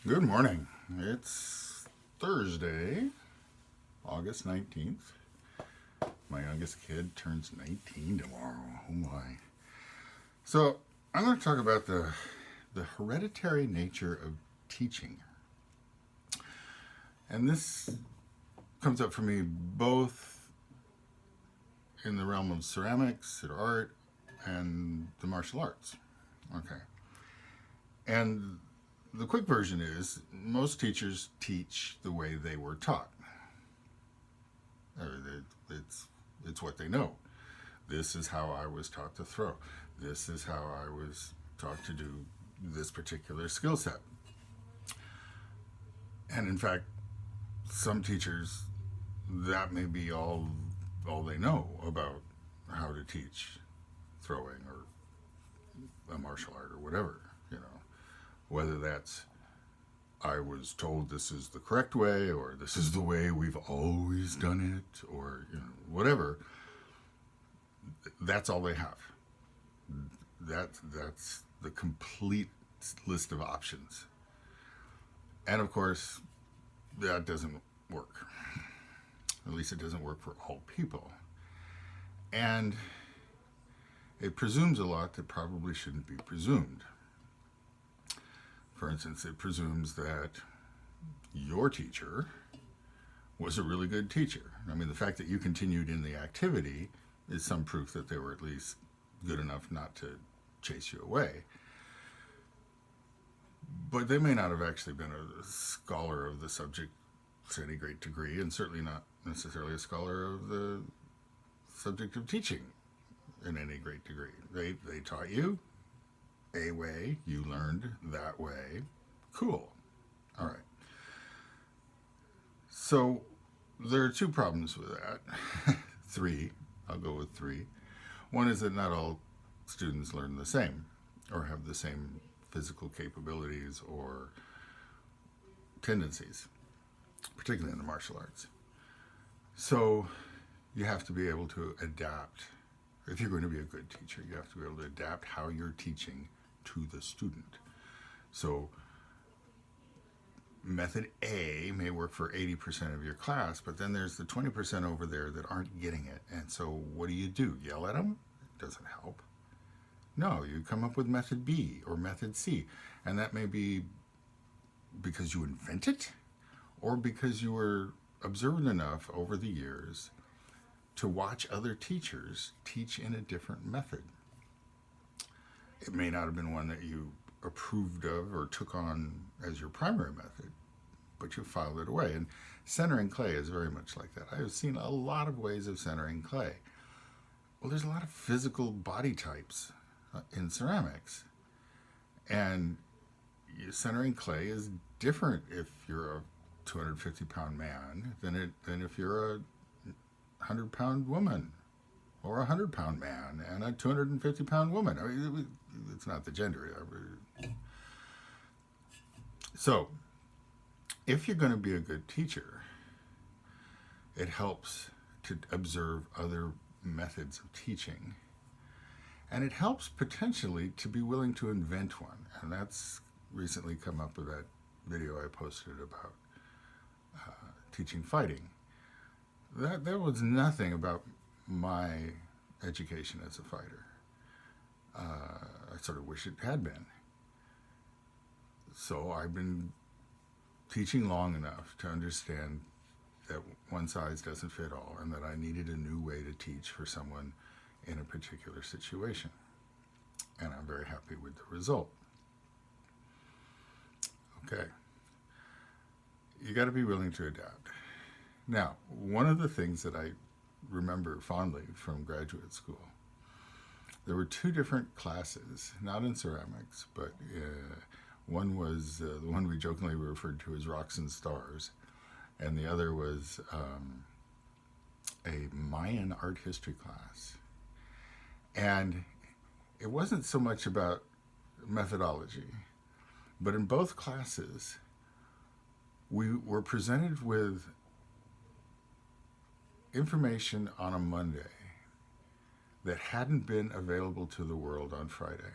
Good morning. It's Thursday, August 19th. My youngest kid turns 19 tomorrow. Oh my. So, I'm going to talk about the hereditary nature of teaching. And this comes up for me both in the realm of ceramics, or art, and the martial arts. Okay. And the quick version is most teachers teach the way they were taught. It's, it's what they know. This is how I was taught to throw. This is how I was taught to do this particular skill set. And in fact, some teachers, that may be all they know about how to teach throwing or a martial art or whatever, whether that's I was told this is the correct way, or this is the way we've always done it, or whatever. That's all they have. That's the complete list of options. And of course, that doesn't work. At least it doesn't work for all people. And it presumes a lot that probably shouldn't be presumed. For instance, it presumes that your teacher was a really good teacher. I mean, the fact that you continued in the activity is some proof that they were at least good enough not to chase you away. But they may not have actually been a scholar of the subject to any great degree, and certainly not necessarily a scholar of the subject of teaching in any great degree. They taught you a way, you learned that way. Cool. All right. So there are two problems with that. Three. I'll go with three. One is that not all students learn the same or have the same physical capabilities or tendencies, particularly in the martial arts. So you have to be able to adapt. If you're going to be a good teacher, you have to be able to adapt how you're teaching to the student. So method A may work for 80% of your class, but then there's the 20% over there that aren't getting it. And so what do? Yell at them? It doesn't help. No, you come up with method B or method C. And that may be because you invent it or because you were observant enough over the years to watch other teachers teach in a different method. It may not have been one that you approved of or took on as your primary method, but you filed it away. And centering clay is very much like that. I've seen a lot of ways of centering clay. Well, there's a lot of physical body types in ceramics. And centering clay is different if you're a 250-pound man than if you're a 100-pound woman, or a 100-pound man and a 250-pound woman. I mean, it's not the gender. So, if you're going to be a good teacher, it helps to observe other methods of teaching. And it helps potentially to be willing to invent one. And that's recently come up with that video I posted about teaching fighting. That was nothing about my education as a fighter. I sort of wish it had been. So I've been teaching long enough to understand that one size doesn't fit all and that I needed a new way to teach for someone in a particular situation. And I'm very happy with the result. Okay. You got to be willing to adapt. Now, one of the things that I remember fondly from graduate school, there were two different classes, not in ceramics, but one was the one we jokingly referred to as Rocks and Stars, and the other was a Mayan art history class. And it wasn't so much about methodology, but in both classes, we were presented with information on a Monday that hadn't been available to the world on Friday.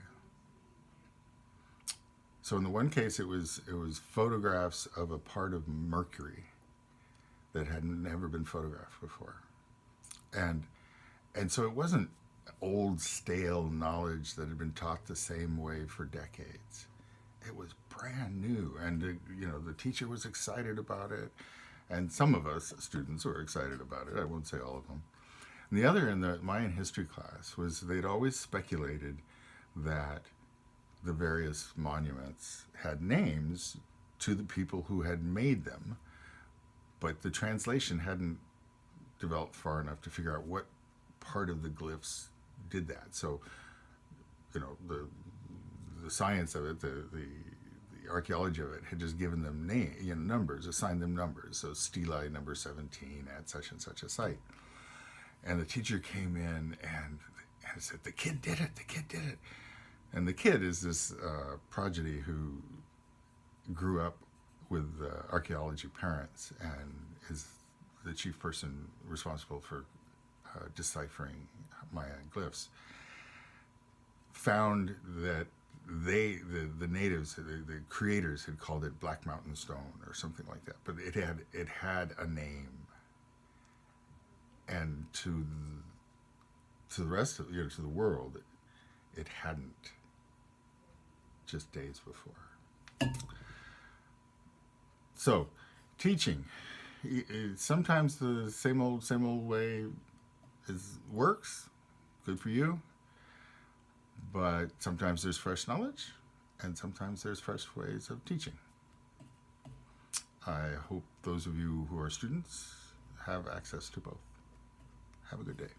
So in the one case, it was photographs of a part of Mercury that had never been photographed before, and so it wasn't old stale knowledge that had been taught the same way for decades. It was brand new, and the teacher was excited about it, and some of us students were excited about it. I won't say all of them. And the other in the Mayan history class was they'd always speculated that the various monuments had names to the people who had made them, but the translation hadn't developed far enough to figure out what part of the glyphs did that. So, the science of it, the archaeology of it had just given them numbers, assigned them numbers. So stelae number 17 at such and such a site. And the teacher came in and said, "The kid did it, the kid did it." And the kid is this prodigy who grew up with archaeology parents and is the chief person responsible for deciphering Mayan glyphs. Found that the natives, the creators, had called it Black Mountain Stone or something like that, but it had a name, and to the rest of to the world, it hadn't. Just days before. So, teaching. Sometimes the same old way works. Good for you. But sometimes there's fresh knowledge, and sometimes there's fresh ways of teaching. I hope those of you who are students have access to both. Have a good day.